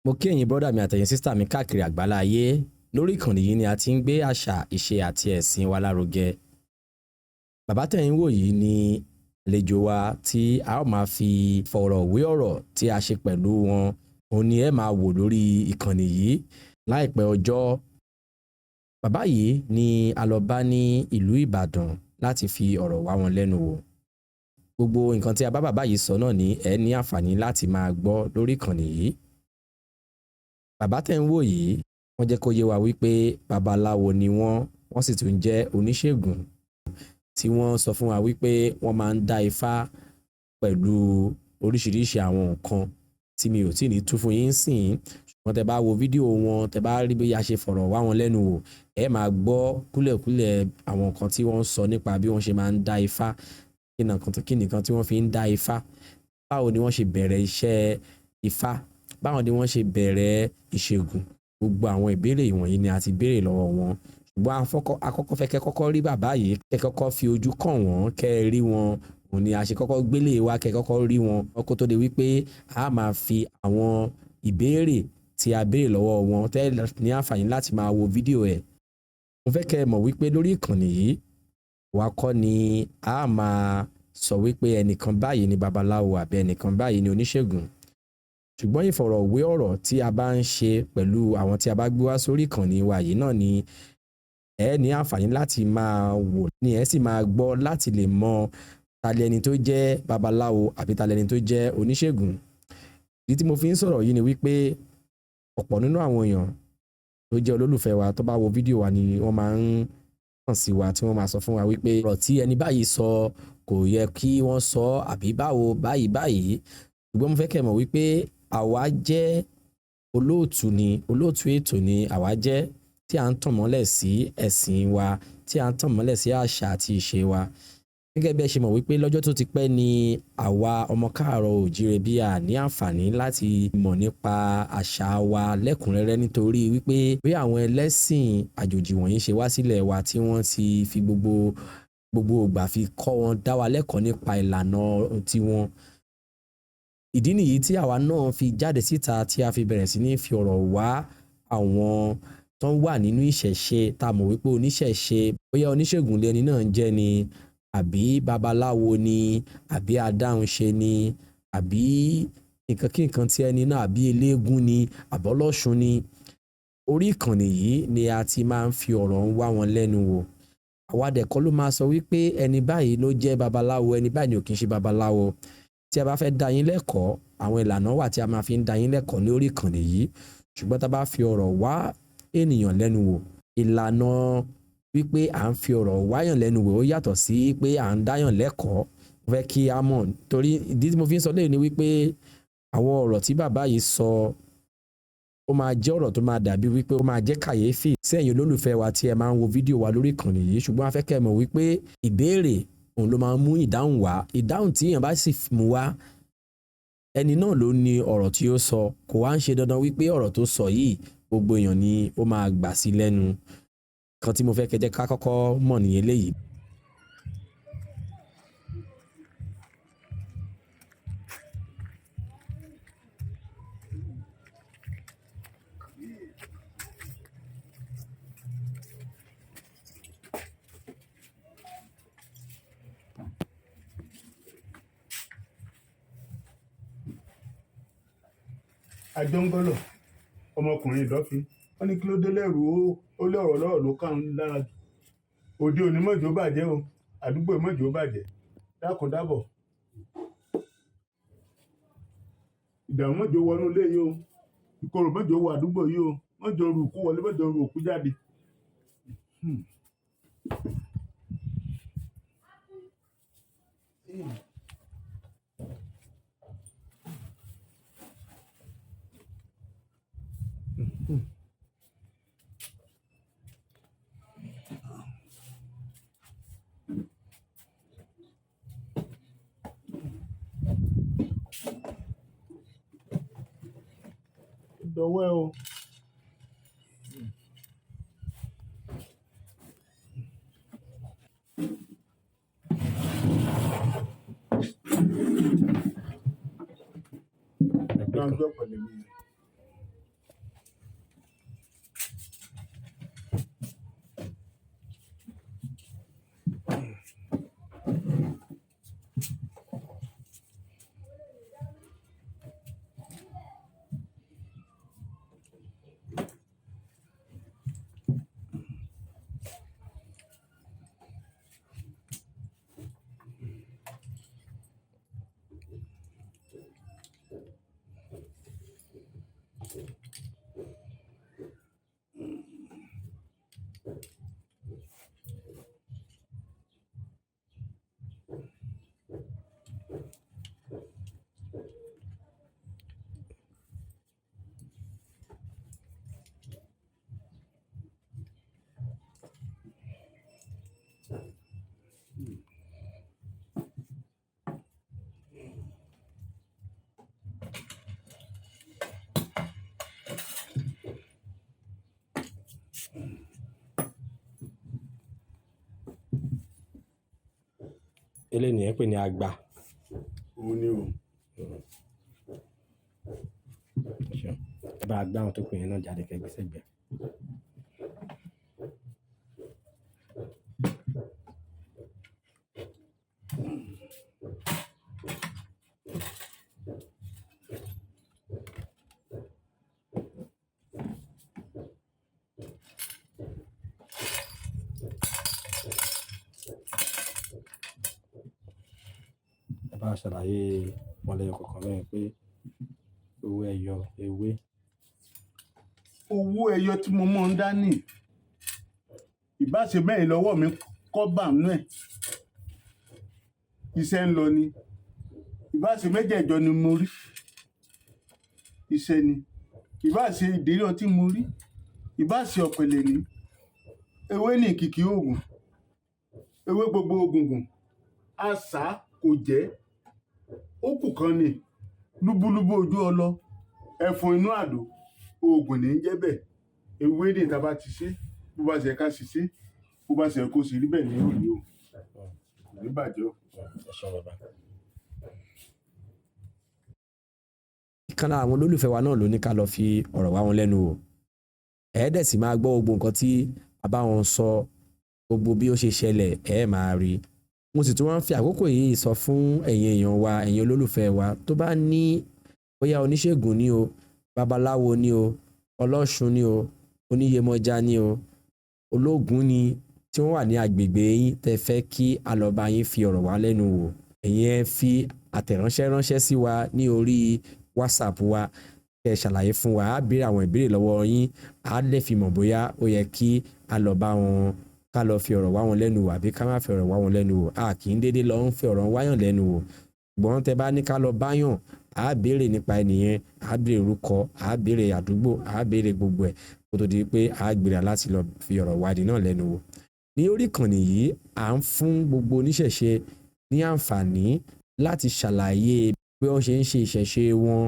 Mo kí ẹ̀yin brọ́dà mi àtẹ̀yin sísítà mi káàkiri àgbálá ayé. Lórí ìkànnì yìí ni a ti ń gbé àṣà, ìṣe àti ẹ̀sìn wa lárugẹ. Bàbá tẹ̀ ń wò yìí ni àlejò wa tí a ó máa fi fọ̀rọ̀ wé ọ̀rọ̀ tí a ṣe pẹ̀lú wọn. Òun ni ẹ máa wò lórí ìkànnì yìí láìpẹ́ ọjọ́. Bàbá yìí ni a lọ bá ní ìlú Ìbàdàn láti fi ọ̀rọ̀ wá wọn lẹ́nu wò. Gbogbo nǹkan tí a bá bàbá yìí sọ náà ni ẹ ní àǹfààní láti máa gbọ́ lórí ìkànnì yìí. Bàbá tẹ̀ ń wò yìí, wọ́n jẹ́ kó yé wa wípé babaláwo ni wọ́n sì tún jẹ́ oníṣègùn tí wọ́n sọ fún wa wípé wọ́n máa ń dá ifá pẹ̀lú oríṣiríṣi àwọn nǹkan tí mi ò tí ní tú fún yín sìn. Ṣùgbọ́n tẹ́ bá wo fídíò wọn, tẹ́ bá rí bí a ṣe fọ̀rọ̀ wá wọn lẹ́nu wò, ẹ máa gbọ́ kúlẹ̀kúlẹ̀ àwọn nǹkan tí wọ́n sọ nípa bí wọ́n ṣe máa ń dá ifá, kí nìkan tí wọ́n fi ń dá ifá, báwo ni wọ́n ṣe bẹ̀rẹ̀ iṣẹ́ ifá, báwo ni wọ́n ṣe bẹ̀rẹ̀ ìṣègùn. Gbogbo àwọn ìbéèrè ìwọ̀nyí ni a ti béèrè lọ́wọ́ wọn. Ṣùgbọ́n àkọ́kọ́ fẹ́ kẹ́ kọ́kọ́ rí bàbá yìí, kẹ́ kọ́kọ́ fi ojú kàn wọ́n, kẹ́ rí wọn. Òun ni a ṣe kọ́kọ́ gbélé wa, kẹ́ kọ́kọ́ rí wọn. Kó tó di wípé a máa fi àwọn ìbéèrè tí a béèrè lọ́wọ́ wọn tẹ́ ní àǹfààní láti máa wo fídíò ẹ̀. Mo fẹ́ kẹ́ mọ̀ wípé lórí ìkànnì yìí, wa kọ́ ni a máa sọ wípé ẹnìkan báyìí ni babaláwo àbí ẹnìkan báyìí ni oníṣègùn. Ṣùgbọ́n ìfọ̀rọ̀wé ọ̀rọ̀ tí a bá ń ṣe pẹ̀lú àwọn tí a bá gbé wá sórí ìkànnì wa yìí náà ni ẹ ní àǹfààní láti máa wò, ni ẹ sì máa gbọ́ láti lè mọ ta lẹni tó jẹ́ babaláwo àbí ta lẹni tó jẹ́ oníṣègùn. Ìdí tí mo fi ń sọ̀rọ̀ yìí ni wípé ọ̀pọ̀ nínú àwọn èèyàn tó jẹ́ olólùfẹ́ wa tó bá wo fídíò wa ni wọ́n máa ń kàn sí wa tí wọ́n máa sọ fún wa wípé ọ̀rọ̀ tí ẹni báyìí sọ kò yẹ kí wọ́n sọ àbí báwo báyìí. Ṣùgbọ́n mo fẹ́ kẹ́ mọ̀ wípé àwa jẹ́ olóòtú ètò ni àwa jẹ́ tí a ń tàn mọ́lẹ̀ sí ẹ̀sìn wa, tí a ń tàn mọ́lẹ̀ sí àṣà àti ìṣe wa. Gẹ́gẹ́ bí ẹ ṣe mọ̀ wípé lọ́jọ́ tó ti pẹ́ ni àwa ọmọ káàárọ̀ oòjíire bí a ní àǹfààní láti mọ̀ nípa àṣà wa lẹ́kùnrẹ́rẹ́ nítorí wípé bí àwọn ẹlẹ́sìn àjòjì wọ̀nyí ṣe wá sílẹ̀ wa tí wọ́n ti fi gbogbo ìgbà fi kọ́ wọn, dá wa lẹ́kọ̀ọ́ nípa ìlànà tiwọn. Ìdí nìyí tí àwa náà fi jáde síta tí a fi bẹ̀rẹ̀ sí ní fi ọ̀rọ̀ wá àwọn tó ń wà nínú ìṣẹ̀ṣe tá a mọ̀ wípé oníṣẹ̀ṣe, bóyá oníṣègùn lẹni náà ń jẹ́ ni, àbí babaláwo ni, àbí adáhunṣe ni, àbí nǹkan kí nǹkan tí ẹni náà, àbí eléégún ni, àbọ́lọ́ṣun ni. Orí ìkànnì yìí ni a ti máa ń fi ọ̀rọ̀ wá wọn lẹ́nu wò. Àwa dẹ̀ kọ́ ló máa sọ wípé ẹni báyìí ló jẹ́ babaláwo, ẹni báyìí ni ò kí ń ṣe babaláwo. Tí a bá fẹ́ dá yín lẹ́kọ̀ọ́, àwọn ìlànà wà tí a máa fi ń dá yín lẹ́kọ̀ọ́ lórí ìkànnì yìí. Ṣùgbọ́n tá a bá fi ọ̀rọ̀ wá ènìyàn lẹ́nu wò, ìlànà wípé à ń fi ọ̀rọ̀ wáyàn lẹ́nu wò ó yàtọ̀ sí pé à ń dáyàn lẹ́kọ̀ọ́. Mo fẹ́ kí a mọ̀, torí ìdí tí mo fi ń sọ léyìí ni wípé àwọn ọ̀rọ̀ tí bàbá yìí sọ ó máa jẹ́ ọ̀rọ̀ tó máa dàbí wípé ó máa jẹ́ kàyéfì sí ẹ̀yin olólùfẹ́ wa tí ẹ máa ń wo fídíò wa lórí ìkànnì yìí. Ṣùgbọ́n a fẹ́ kẹ́ mọ̀ wípé ìbéèrè òun ló máa ń mú ìdáhùn wá. Ìdáhùn tí èèyàn bá sì mú wá, ẹni náà ló ní ọ̀rọ̀ tí ó sọ. Kò wá ń ṣe dandan wípé ọ̀rọ̀ tó sọ yìí gbogbo èèyàn ni ó máa gbà sí lẹ́nu. Kan tí mo fẹ́ kẹ́ jẹ́ ká kọ́kọ́ mọ̀ nìyẹn léyìí. Àjọngọ́lọ̀ ọmọkùnrin ìdọ́fin wọ́n ní kí ló dé lẹ́rù ó lé ọ̀rọ̀ lọ́rọ̀ ló kàn ń lára jù. Òde òní mọ́jọ bàjẹ́ o, àdúgbò mọ́jọ bàjẹ́, dákun dábọ̀. Ìdààmú mọ́jọ wọnú ilé yìí o, ìkorò mọ́jọ wọ àdúgbò yìí o, mọ́jọ ru òkú wọlé, mọ́jọ ru òkú jáde. Dọ̀wẹ́ o. eléyìí nìyẹn pè ní àgbà. òun ni o. Ẹ bá gbá àwọn tó pè yẹn náà jáde kẹgbẹ́ sẹ́gbẹ̀ẹ́. Ẹ bá ṣàlàyé wọn lẹ́yọ kọ̀ọ̀kan lẹ́yìn pé owó ẹyọ ewé. owó ẹyọ tí mo mọ̀ ń dání ìbáṣe mẹ́rin lọ́wọ́ mi kọ́ bà nú ẹ̀ iṣẹ́ ń lọ ni ìbáṣe mẹ́jẹ̀ẹ̀jọ ni mo rí iṣẹ́ ni ìbáṣe ìdérí ọtí mo rí ìbáṣe ọ̀pẹ̀lẹ̀ ni ewé ní kìkì oògùn ewé gbogbo ògùngùn àṣà kò jẹ́ ó kù kan ni lúbúlúbú ojú ọlọ ẹfun inú àdó oògùn ní í jẹ́ bẹ́ẹ̀ ewé ní ìta bá ti ṣe bó bá ṣe ká ṣiṣẹ́ bó bá ṣe kó sì rí bẹ́ẹ̀ ní òní o kò ní bàjẹ́ o. Ìkan lára àwọn olólùfẹ́ wa náà ló ní ká lọ fi ọ̀rọ̀ wá wọn lẹ́nu wò. Ẹ̀ẹ́dẹ̀ sì máa gbọ́ gbogbo nǹkan tí a bá wọn sọ, gbogbo bí ó ṣe ṣẹlẹ̀ ẹ̀ máa rí. Mo sì tún wá ń fi àkókò yìí sọ fún ẹ̀yin èèyàn wa, ẹ̀yin olólùfẹ́ wa tó bá ní bóyá oníṣègùn ni o, babaláwo ni o, ọlọ́ṣun ni o, oníyemọja ni o, ológun ni tí wọ́n wà ní agbègbè yín tẹ́ fẹ́ kí a lọ bá yín fi ọ̀rọ̀ wá lẹ́nu wò. Ẹ̀yin ẹ fi àtẹ̀ránṣẹ́ ránṣẹ́ sí wa ní orí WhatsApp wa kẹ́ ṣàlàyé fún wa, á béèrè àwọn ìbéèrè lọ́wọ́ yín, á lè fi mọ̀ bóyá ó yẹ kí a lọ bá wọn ká lọ fi ọ̀rọ̀ wá wọn lẹ́nu wò àbí ká má fi ọ̀rọ̀ wá wọn lẹ́nu wò. A kì í dédé lọ ń fi ọ̀rọ̀ wáyàn lẹ́nu wò. Ṣùgbọ́n tẹ́ bá ní ká lọ báyàn, á béèrè nípa ẹnìyẹn, á béèrè orúkọ, á béèrè àdúgbò, á béèrè gbogbo ẹ̀ kó tó di pé á gbéra láti lọ fi ọ̀rọ̀ wádìí náà lẹ́nu wò. Ní orí ìkànnì yìí, à ń fún gbogbo oníṣẹ̀ṣe ní àǹfààní láti ṣàlàyé bí wọ́n ṣe ń ṣe ìṣẹ̀ṣe wọn.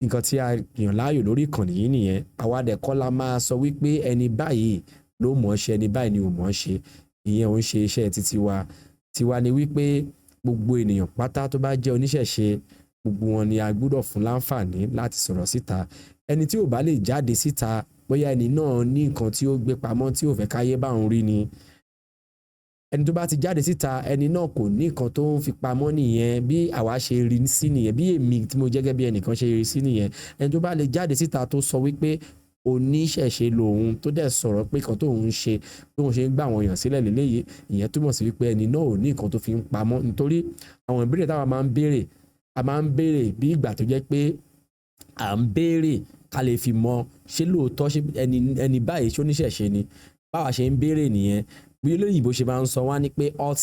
Nǹkan tí a yàn láàyò lórí ìkànnì yìí nìyẹn. Àwa dẹ̀ kọ́ la máa sọ wípé ẹni báyìí ló mọ̀ ọ́ ṣe, ẹni báyìí ni ò mọ̀ ọ́ ṣe. Ìyẹn ò ń ṣe iṣẹ́ títí wa. Tiwa ni wípé gbogbo ènìyàn pátá tó bá jẹ́ oníṣẹ̀ṣe, gbogbo wọn ni a gbọ́dọ̀ fún láǹfààní láti sọ̀rọ̀ síta. Ẹni tí ò bá lè jáde síta, bóyá ẹni náà ní nǹkan tí ó gbé pamọ́ tí ò fẹ́ káyé bá òun rí ni. Ẹni tó bá ti jáde síta, ẹni náà kò ní nǹkan tó ń fi pamọ́ nìyẹn, bí àwa ṣe rí sí nìyẹn, bí èmi tí mo jẹ́ gẹ́gẹ́ bí ẹnìkan ṣe rí sí nìyẹn. Ẹni tó bá lè jáde síta tó sọ wípé oníṣẹ̀ṣe lòun, tó dẹ̀ sọ̀rọ̀ pé nǹkan tóun ń ṣe, tóun ṣe ń gbà àwọn èèyàn sílẹ̀ lélẹ́yìí, ìyẹn túmọ̀ sí wípé ẹni náà ò ní nǹkan tó fi ń pamọ́. Nítorí àwọn ìbéèrè táwa máa ń béèrè, a máa ń béèrè bí ìgbà tó jẹ́ pé à ń béèrè ká lè fi mọ̀ ṣé lóòótọ́ ṣé ẹni báyìí ṣé oníṣẹ̀ṣe ni. Báwa ṣe ń béèrè nìyẹn. Bí olóyìnbó ṣe máa ń sọ wá ní pé hot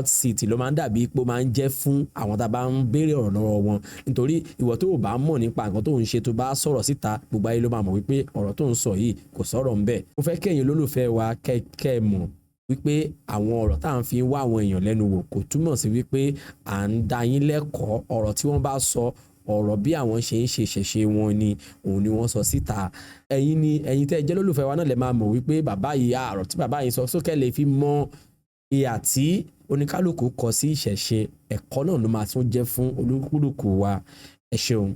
seat ló máa ń dàbí pé ó máa ń jẹ́ fún àwọn tá a bá ń béèrè ọ̀rọ̀ lọ́wọ́ wọn. Nítorí ìwọ tó o bá mọ̀ nípa nǹkan tó ń ṣe tó bá sọ̀rọ̀ síta, gbogbo ayé ló máa mọ̀ wípé ọ̀rọ̀ tó ń sọ yìí kò sọ̀rọ̀ ńbẹ̀. Mo fẹ́ kẹ́yin olólùfẹ́ wa kẹ́ mọ̀ wípé àwọn ọ̀rọ̀ tá à ń fi wá àwọn èèyàn lẹ́nu wò kò túmọ̀ sí wípé à ń dá yín lẹ́kọ̀ọ́. Ọ̀rọ̀ tí wọ́n bá sọ, ọ̀rọ̀ bí àwọn ṣe ń ṣe ìṣẹ̀ṣe wọn ni òun ni wọ́n sọ síta. Ẹ̀yin tẹ́ jẹ́ olólùfẹ́ wa náà lè máa mọ̀ wípé bàbá yìí ọ̀rọ̀ tí bàbá yìí sọ sókè lè fi mọ ìhà tí oníkálukú kọ sí ìṣẹ̀ṣe. Ẹ̀kọ́ náà ló máa tún jẹ́ fún olúkúlùkù wa. Ẹ ṣeun.